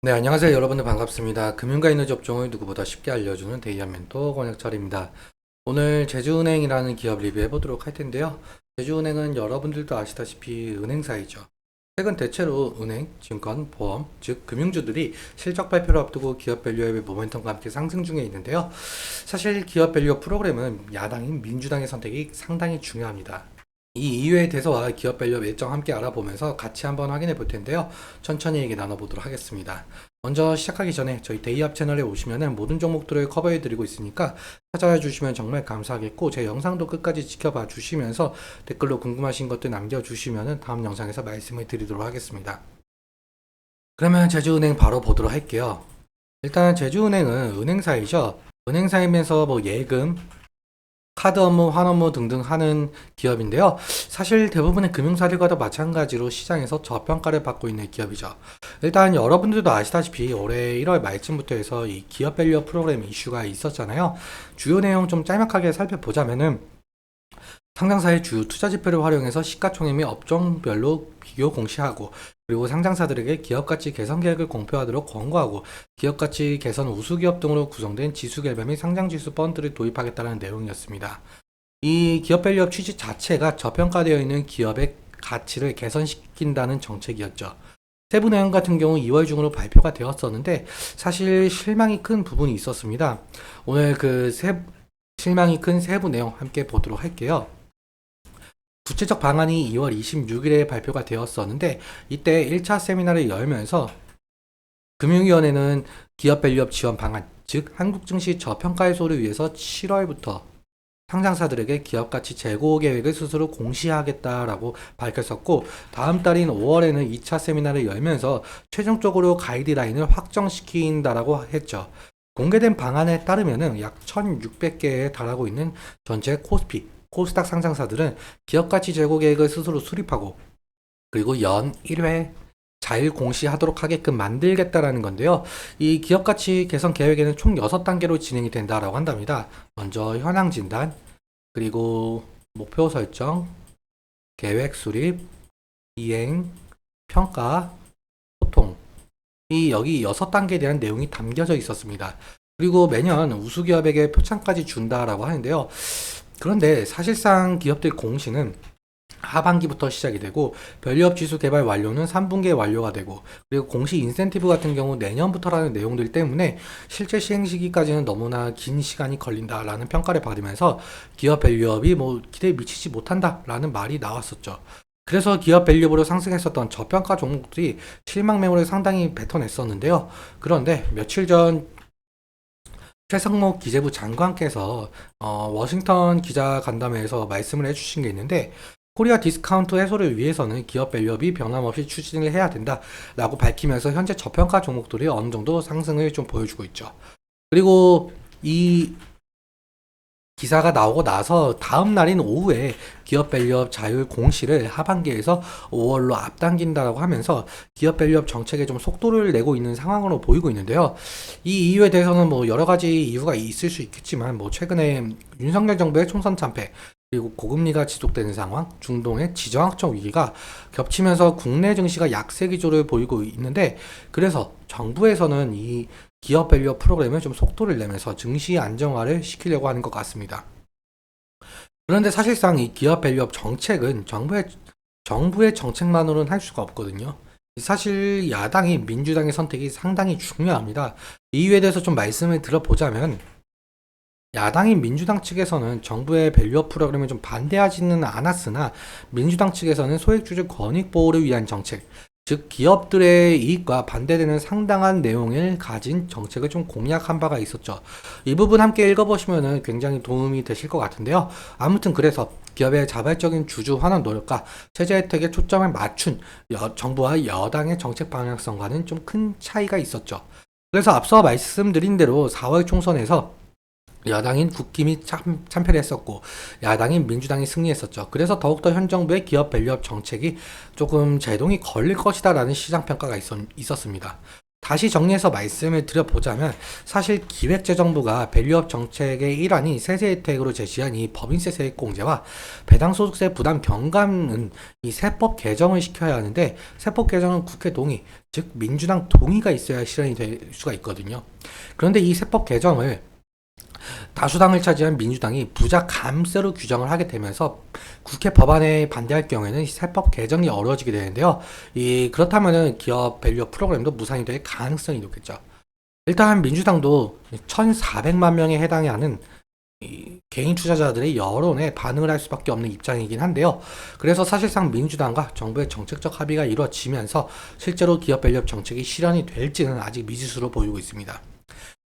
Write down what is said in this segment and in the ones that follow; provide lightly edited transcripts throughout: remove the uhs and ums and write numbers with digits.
네, 안녕하세요. 여러분들 반갑습니다. 금융과 있는 접종을 누구보다 쉽게 알려주는 데이아 멘토 권혁철입니다. 오늘 제주은행이라는 기업 리뷰해 보도록 할 텐데요. 제주은행은 여러분들도 아시다시피 은행사이죠. 최근 대체로 은행, 증권, 보험, 즉 금융주들이 실적 발표를 앞두고 기업 밸류업의 모멘텀과 함께 상승 중에 있는데요. 사실 기업 밸류업 프로그램은 야당인 민주당의 선택이 상당히 중요합니다. 이 이외의 대서와 기업 밸류업 일정 함께 알아보면서 같이 한번 확인해 볼 텐데요. 천천히 얘기 나눠보도록 하겠습니다. 먼저 시작하기 전에 저희 데이업 채널에 오시면은 모든 종목들을 커버해 드리고 있으니까 찾아와 주시면 정말 감사하겠고, 제 영상도 끝까지 지켜봐 주시면서 댓글로 궁금하신 것들 남겨주시면은 다음 영상에서 말씀을 드리도록 하겠습니다. 그러면 제주은행 바로 보도록 할게요. 일단 제주은행은 은행사이죠. 은행사이면서 뭐 예금, 카드 업무, 환 업무 등등 하는 기업인데요. 사실 대부분의 금융사들과도 마찬가지로 시장에서 저평가를 받고 있는 기업이죠. 일단 여러분들도 아시다시피 올해 1월 말쯤부터 해서 이 기업 밸류업 프로그램 이슈가 있었잖아요. 주요 내용 좀 짤막하게 살펴보자면은, 상장사의 주요 투자 지표를 활용해서 시가총액 및 업종별로 비교 공시하고, 그리고 상장사들에게 기업가치 개선 계획을 공표하도록 권고하고, 기업가치 개선 우수기업 등으로 구성된 지수개별 및 상장지수 펀드를 도입하겠다는 내용이었습니다. 이 기업 밸류업 취지 자체가 저평가되어 있는 기업의 가치를 개선시킨다는 정책이었죠. 세부 내용 같은 경우 2월 중으로 발표가 되었었는데, 사실 실망이 큰 부분이 있었습니다. 오늘 실망이 큰 세부 내용 함께 보도록 할게요. 구체적 방안이 2월 26일에 발표가 되었었는데, 이때 1차 세미나를 열면서 금융위원회는 기업 밸류업 지원 방안, 즉 한국 증시 저평가 해소를 위해서 7월부터 상장사들에게 기업가치 재고 계획을 스스로 공시하겠다라고 밝혔었고, 다음 달인 5월에는 2차 세미나를 열면서 최종적으로 가이드라인을 확정시킨다라고 했죠. 공개된 방안에 따르면은 약 1,600개에 달하고 있는 전체 코스닥 상장사들은 기업가치 재고 계획을 스스로 수립하고, 그리고 연 1회 자율 공시하도록 하게끔 만들겠다라는 건데요. 이 기업가치 개선 계획에는 총 6단계로 진행이 된다라고 한답니다. 먼저 현황 진단, 그리고 목표 설정, 계획 수립, 이행, 평가, 소통. 여기 6단계에 대한 내용이 담겨져 있었습니다. 그리고 매년 우수기업에게 표창까지 준다라고 하는데요. 그런데 사실상 기업들 공시는 하반기부터 시작이 되고, 밸류업 지수 개발 완료는 3분기에 완료가 되고, 그리고 공시 인센티브 같은 경우 내년부터라는 내용들 때문에 실제 시행 시기까지는 너무나 긴 시간이 걸린다라는 평가를 받으면서 기업 밸류업이 뭐 기대에 미치지 못한다라는 말이 나왔었죠. 그래서 기업 밸류업으로 상승했었던 저평가 종목들이 실망 매물을 상당히 뱉어냈었는데요. 그런데 며칠 전 최상목 기재부 장관께서 워싱턴 기자 간담회에서 말씀을 해주신 게 있는데, 코리아 디스카운트 해소를 위해서는 기업 밸류업이 변함없이 추진을 해야 된다라고 밝히면서 현재 저평가 종목들이 어느 정도 상승을 좀 보여주고 있죠. 그리고 이 기사가 나오고 나서 다음 날인 오후에 기업 밸류업 자율 공시를 하반기에서 5월로 앞당긴다라고 하면서 기업 밸류업 정책에 좀 속도를 내고 있는 상황으로 보이고 있는데요. 이 이유에 대해서는 뭐 여러 가지 이유가 있을 수 있겠지만, 뭐 최근에 윤석열 정부의 총선 참패, 그리고 고금리가 지속되는 상황, 중동의 지정학적 위기가 겹치면서 국내 증시가 약세 기조를 보이고 있는데, 그래서 정부에서는 이 기업 밸류업 프로그램을 좀 속도를 내면서 증시 안정화를 시키려고 하는 것 같습니다. 그런데 사실상 이 기업 밸류업 정책은 정부의 정책만으로는 할 수가 없거든요. 사실 야당이 민주당의 선택이 상당히 중요합니다. 이 이유에 대해서 좀 말씀을 들어보자면, 야당인 민주당 측에서는 정부의 밸류업 프로그램을 좀 반대하지는 않았으나, 민주당 측에서는 소액주주 권익 보호를 위한 정책, 즉 기업들의 이익과 반대되는 상당한 내용을 가진 정책을 좀 공약한 바가 있었죠. 이 부분 함께 읽어보시면 굉장히 도움이 되실 것 같은데요. 아무튼 그래서 기업의 자발적인 주주 환원 노력과 세제 혜택에 초점을 맞춘 정부와 여당의 정책 방향성과는 좀 큰 차이가 있었죠. 그래서 앞서 말씀드린 대로 4월 총선에서 여당인 국힘이 참패를 했었고, 야당인 민주당이 승리했었죠. 그래서 더욱더 현 정부의 기업 밸류업 정책이 조금 제동이 걸릴 것이다라는 시장 평가가 있었습니다. 다시 정리해서 말씀을 드려보자면 사실 기획재정부가 밸류업 정책의 일환인 세제 혜택으로 제시한 이 법인세 세액 공제와 배당소득세 부담 경감은 이 세법 개정을 시켜야 하는데 세법 개정은 국회 동의, 즉 민주당 동의가 있어야 실현이 될 수가 있거든요. 그런데 이 세법 개정을 다수당을 차지한 민주당이 부자 감세로 규정을 하게 되면서 국회 법안에 반대할 경우에는 세법 개정이 어려워지게 되는데요. 그렇다면은 기업 밸류업 프로그램도 무산이 될 가능성이 높겠죠. 일단 민주당도 1,400만 명에 해당이 하는 개인 투자자들의 여론에 반응을 할 수밖에 없는 입장이긴 한데요. 그래서 사실상 민주당과 정부의 정책적 합의가 이루어지면서 실제로 기업 밸류업 정책이 실현이 될지는 아직 미지수로 보이고 있습니다.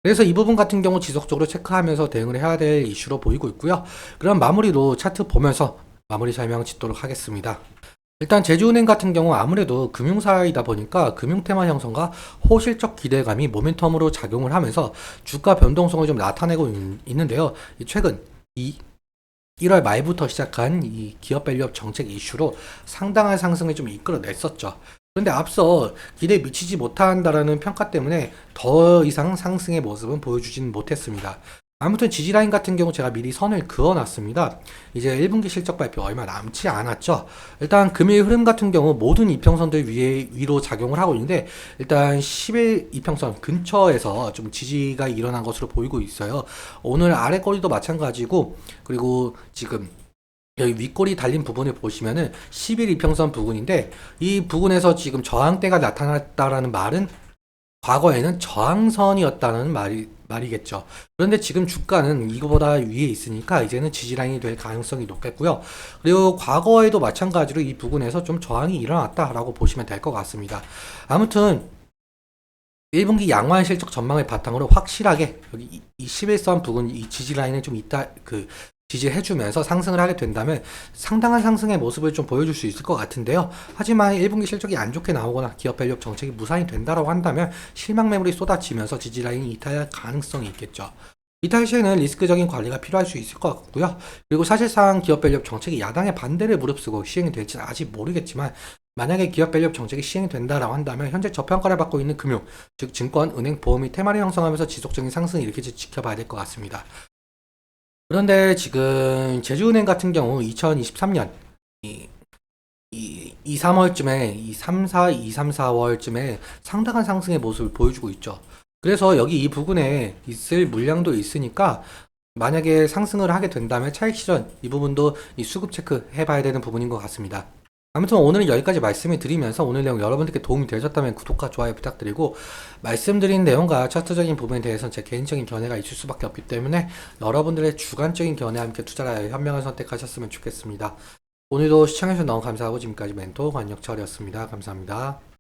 그래서 이 부분 같은 경우 지속적으로 체크하면서 대응을 해야 될 이슈로 보이고 있고요. 그럼 마무리로 차트 보면서 마무리 설명 짓도록 하겠습니다. 일단 제주은행 같은 경우 아무래도 금융사이다 보니까 금융 테마 형성과 호실적 기대감이 모멘텀으로 작용을 하면서 주가 변동성을 좀 나타내고 있는데요. 최근 1월 말부터 시작한 이 기업 밸류업 정책 이슈로 상당한 상승을 좀 이끌어냈었죠. 그런데 앞서 기대에 미치지 못한다라는 평가 때문에 더 이상 상승의 모습은 보여주지는 못했습니다. 아무튼 지지라인 같은 경우 제가 미리 선을 그어놨습니다. 이제 1분기 실적 발표 얼마 남지 않았죠. 일단 금일 흐름 같은 경우 모든 이평선들 위로 작용을 하고 있는데 일단 10일 이평선 근처에서 좀 지지가 일어난 것으로 보이고 있어요. 오늘 아래 꼬리도 마찬가지고 그리고 지금 여기 윗꼬리 달린 부분을 보시면은 10일 이평선 부근인데 이 부근에서 지금 저항대가 나타났다라는 말은 과거에는 저항선이었다는 말이겠죠. 그런데 지금 주가는 이거보다 위에 있으니까 이제는 지지라인이 될 가능성이 높겠고요. 그리고 과거에도 마찬가지로 이 부분에서 좀 저항이 일어났다라고 보시면 될 것 같습니다. 아무튼 1분기 양호한 실적 전망을 바탕으로 확실하게 여기 이 11선 부근 이 지지라인을 좀 이따 지지해주면서 상승을 하게 된다면 상당한 상승의 모습을 좀 보여줄 수 있을 것 같은데요. 하지만 1분기 실적이 안 좋게 나오거나 기업 밸류업 정책이 무산이 된다라고 한다면 실망 매물이 쏟아지면서 지지라인이 이탈할 가능성이 있겠죠. 이탈 시에는 리스크적인 관리가 필요할 수 있을 것 같고요. 그리고 사실상 기업 밸류업 정책이 야당의 반대를 무릅쓰고 시행이 될지는 아직 모르겠지만 만약에 기업 밸류업 정책이 시행이 된다라고 한다면 현재 저평가를 받고 있는 금융, 즉 증권, 은행, 보험이 테마를 형성하면서 지속적인 상승을 일으킬지 지켜봐야 될 것 같습니다. 그런데 지금 제주은행 같은 경우 2023년 2, 3월쯤에 2, 3, 4월쯤에 상당한 상승의 모습을 보여주고 있죠. 그래서 여기 이 부분에 있을 물량도 있으니까 만약에 상승을 하게 된다면 차익 실현 이 부분도 이 수급 체크 해봐야 되는 부분인 것 같습니다. 아무튼 오늘은 여기까지 말씀을 드리면서 오늘 내용 여러분들께 도움이 되셨다면 구독과 좋아요 부탁드리고 말씀드린 내용과 차트적인 부분에 대해서는 제 개인적인 견해가 있을 수밖에 없기 때문에 여러분들의 주관적인 견해와 함께 투자를 하여 현명한 선택하셨으면 좋겠습니다. 오늘도 시청해주셔서 너무 감사하고 지금까지 멘토 관역철이었습니다. 감사합니다.